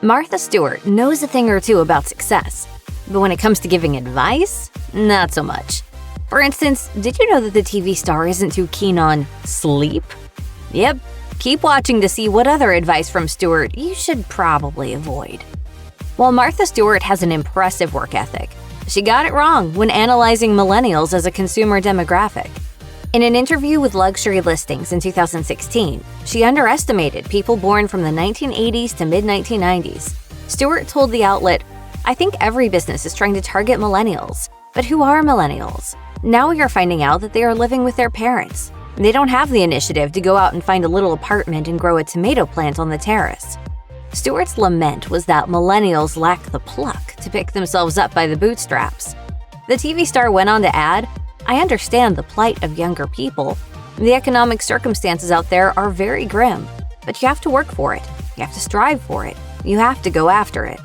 Martha Stewart knows a thing or two about success, but when it comes to giving advice, not so much. For instance, did you know that the TV star isn't too keen on sleep? Yep, keep watching to see what other advice from Stewart you should probably avoid. While Martha Stewart has an impressive work ethic, she got it wrong when analyzing millennials as a consumer demographic. In an interview with Luxury Listings in 2016, she underestimated people born from the 1980s to mid-1990s. Stewart told the outlet, "I think every business is trying to target millennials. But who are millennials? Now we are finding out that they are living with their parents. They don't have the initiative to go out and find a little apartment and grow a tomato plant on the terrace." Stewart's lament was that millennials lack the pluck to pick themselves up by the bootstraps. The TV star went on to add, "I understand the plight of younger people. The economic circumstances out there are very grim, but you have to work for it. You have to strive for it. You have to go after it."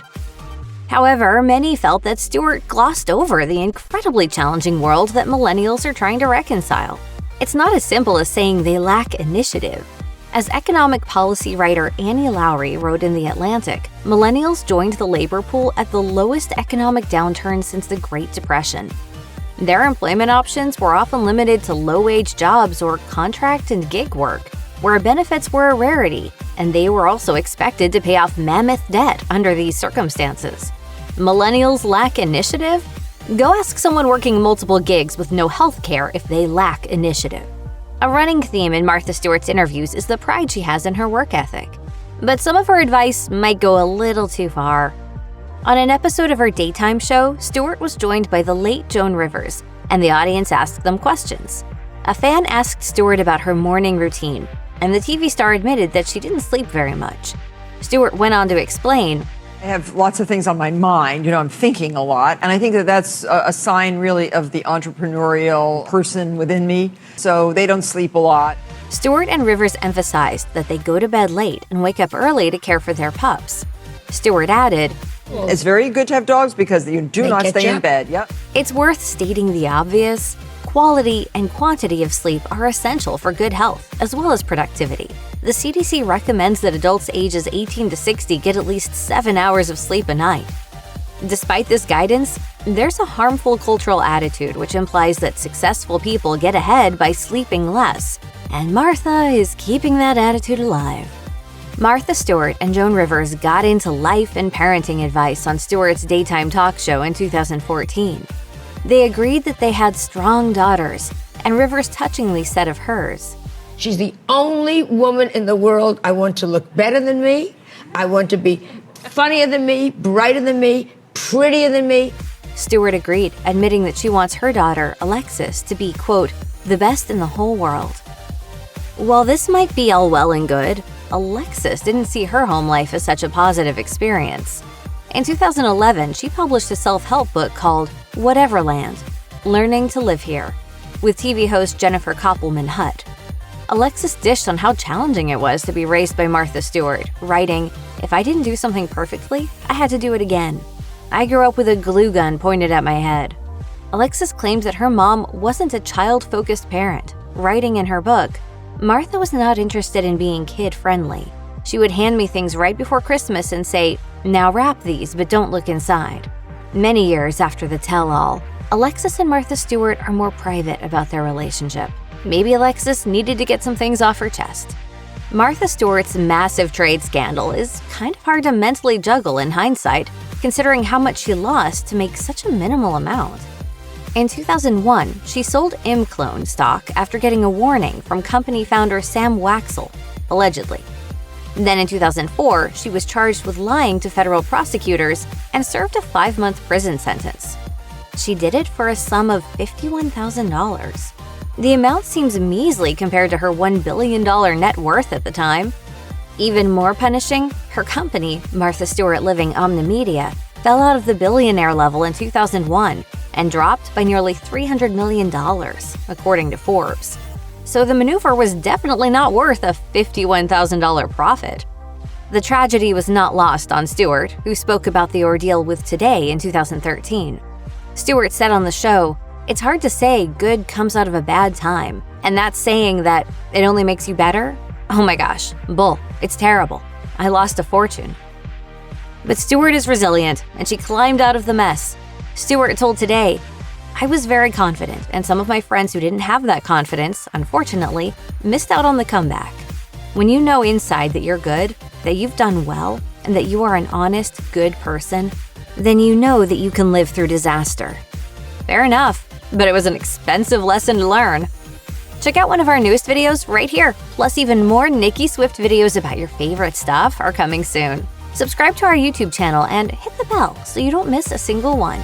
However, many felt that Stewart glossed over the incredibly challenging world that millennials are trying to reconcile. It's not as simple as saying they lack initiative. As economic policy writer Annie Lowry wrote in The Atlantic, millennials joined the labor pool at the lowest economic downturn since the Great Depression. Their employment options were often limited to low-wage jobs or contract and gig work, where benefits were a rarity, and they were also expected to pay off mammoth debt under these circumstances. Millennials lack initiative? Go ask someone working multiple gigs with no health care if they lack initiative. A running theme in Martha Stewart's interviews is the pride she has in her work ethic. But some of her advice might go a little too far. On an episode of her daytime show, Stewart was joined by the late Joan Rivers, and the audience asked them questions. A fan asked Stewart about her morning routine, and the TV star admitted that she didn't sleep very much. Stewart went on to explain, "I have lots of things on my mind. I'm thinking a lot. And I think that that's a sign really of the entrepreneurial person within me. So they don't sleep a lot." Stewart and Rivers emphasized that they go to bed late and wake up early to care for their pups. Stewart added, "It's very good to have dogs because you do not stay in bed." Yep. "It's worth stating the obvious. Quality and quantity of sleep are essential for good health, as well as productivity. The CDC recommends that adults ages 18 to 60 get at least 7 hours of sleep a night." Despite this guidance, there's a harmful cultural attitude which implies that successful people get ahead by sleeping less, and Martha is keeping that attitude alive. Martha Stewart and Joan Rivers got into life and parenting advice on Stewart's daytime talk show in 2014. They agreed that they had strong daughters, and Rivers touchingly said of hers, "She's the only woman in the world I want to look better than me. I want to be funnier than me, brighter than me, prettier than me." Stewart agreed, admitting that she wants her daughter, Alexis, to be, quote, "the best in the whole world." While this might be all well and good, Alexis didn't see her home life as such a positive experience. In 2011, she published a self-help book called Whateverland, Learning to Live Here, with TV host Jennifer Koppelman-Hutt. Alexis dished on how challenging it was to be raised by Martha Stewart, writing, "If I didn't do something perfectly, I had to do it again. I grew up with a glue gun pointed at my head." Alexis claimed that her mom wasn't a child-focused parent, writing in her book, "Martha was not interested in being kid-friendly. She would hand me things right before Christmas and say, 'Now wrap these, but don't look inside.'" Many years after the tell-all, Alexis and Martha Stewart are more private about their relationship. Maybe Alexis needed to get some things off her chest. Martha Stewart's massive trade scandal is kind of hard to mentally juggle in hindsight, considering how much she lost to make such a minimal amount. In 2001, she sold Imclone stock after getting a warning from company founder Sam Waxel, allegedly. Then in 2004, she was charged with lying to federal prosecutors and served a 5-month prison sentence. She did it for a sum of $51,000. The amount seems measly compared to her $1 billion net worth at the time. Even more punishing, her company, Martha Stewart Living Omnimedia, fell out of the billionaire level in 2001 and dropped by nearly $300 million, according to Forbes. So the maneuver was definitely not worth a $51,000 profit. The tragedy was not lost on Stewart, who spoke about the ordeal with Today in 2013. Stewart said on the show, "It's hard to say good comes out of a bad time, and that's saying that it only makes you better? Oh my gosh, bull, it's terrible. I lost a fortune." But Stewart is resilient, and she climbed out of the mess. Stewart told Today, "I was very confident, and some of my friends who didn't have that confidence, unfortunately, missed out on the comeback." When you know inside that you're good, that you've done well, and that you are an honest, good person, then you know that you can live through disaster. Fair enough, but it was an expensive lesson to learn. Check out one of our newest videos right here. Plus, even more Nicki Swift videos about your favorite stuff are coming soon. Subscribe to our YouTube channel and hit the bell so you don't miss a single one.